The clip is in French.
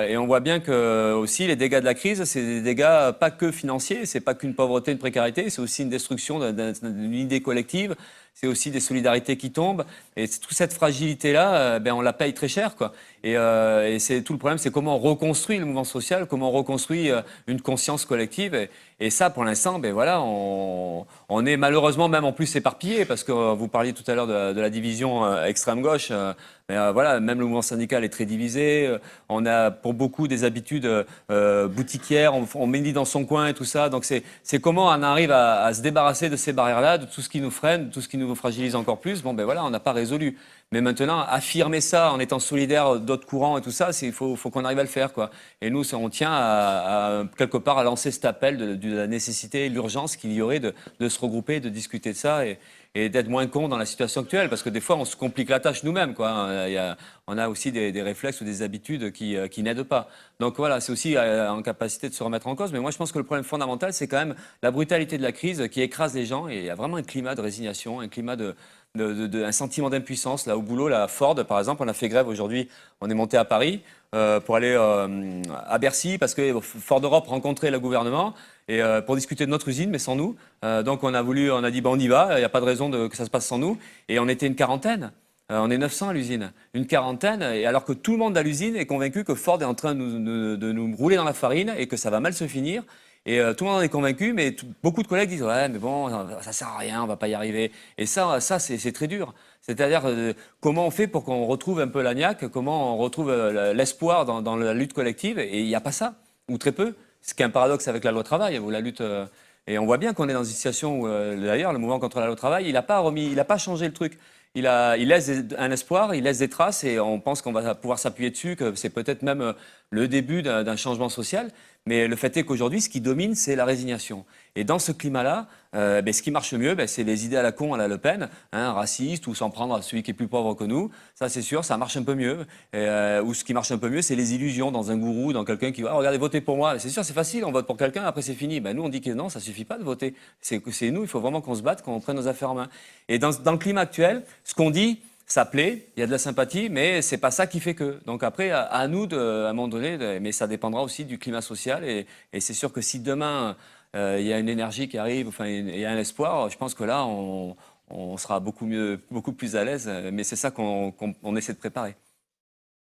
Et on voit bien que aussi les dégâts de la crise, c'est des dégâts pas que financiers, c'est pas qu'une pauvreté, une précarité, c'est aussi une destruction d'une idée collective, c'est aussi des solidarités qui tombent. Et toute cette fragilité-là, on la paye très cher, quoi. Et c'est tout le problème, c'est comment on reconstruit le mouvement social, comment on reconstruit une conscience collective. Et ça, pour l'instant, voilà, on est malheureusement même en plus éparpillé, parce que vous parliez tout à l'heure de la division extrême-gauche. Voilà, même le mouvement syndical est très divisé. On a pour beaucoup des habitudes boutiquières, on médite dans son coin et tout ça. Donc c'est comment on arrive à se débarrasser de ces barrières-là, de tout ce qui nous freine, de tout ce qui nous fragilise encore plus. Voilà, on n'a pas résolu. Mais maintenant, affirmer ça en étant solidaire d'autres courants et tout ça, il faut qu'on arrive à le faire, quoi. Et nous, on tient quelque part à lancer cet appel de la nécessité, l'urgence qu'il y aurait de se regrouper, de discuter de ça et d'être moins con dans la situation actuelle. Parce que des fois, on se complique la tâche nous-mêmes, quoi. On a aussi des réflexes ou des habitudes qui n'aident pas. Donc voilà, c'est aussi en capacité de se remettre en cause. Mais moi, je pense que le problème fondamental, c'est quand même la brutalité de la crise qui écrase les gens. Et il y a vraiment un climat de résignation, un climat un sentiment d'impuissance. Là, au boulot, là, à Ford, par exemple, on a fait grève aujourd'hui. On est monté à Paris pour aller à Bercy parce que Ford Europe rencontrait le gouvernement et pour discuter de notre usine, mais sans nous. Donc on a dit, on y va, il n'y a pas de raison que ça se passe sans nous. Et on était une quarantaine. On est 900 à l'usine, une quarantaine, et alors que tout le monde à l'usine est convaincu que Ford est en train de nous rouler dans la farine et que ça va mal se finir. Et tout le monde en est convaincu, mais beaucoup de collègues disent ouais, mais bon, ça sert à rien, on va pas y arriver. Et ça c'est très dur. C'est-à-dire comment on fait pour qu'on retrouve un peu la niaque, comment on retrouve l'espoir dans la lutte collective. Et il n'y a pas ça, ou très peu. Ce qui est un paradoxe avec la loi travail, où la lutte. Et on voit bien qu'on est dans une situation où, d'ailleurs, le mouvement contre la loi travail, il n'a pas changé le truc. Il laisse un espoir, il laisse des traces et on pense qu'on va pouvoir s'appuyer dessus, que c'est peut-être même le début d'un changement social. Mais le fait est qu'aujourd'hui, ce qui domine, c'est la résignation. Et dans ce climat-là, ce qui marche le mieux, c'est les idées à la con à la Le Pen, raciste ou s'en prendre à celui qui est plus pauvre que nous. Ça, c'est sûr, ça marche un peu mieux. Ou ce qui marche un peu mieux, c'est les illusions dans un gourou, dans quelqu'un qui va regardez, votez pour moi. C'est sûr, c'est facile, on vote pour quelqu'un, après c'est fini. Nous, on dit que non, ça suffit pas de voter. C'est nous, il faut vraiment qu'on se batte, qu'on prenne nos affaires en main. Et dans le climat actuel, ce qu'on dit, ça plaît, il y a de la sympathie, mais c'est pas ça qui fait que. Donc après, à nous, à un moment donné, mais ça dépendra aussi du climat social. Et c'est sûr que si demain, il y a une énergie qui arrive, enfin, il y a un espoir, je pense que là, on sera beaucoup mieux, beaucoup plus à l'aise. Mais c'est ça qu'on essaie de préparer.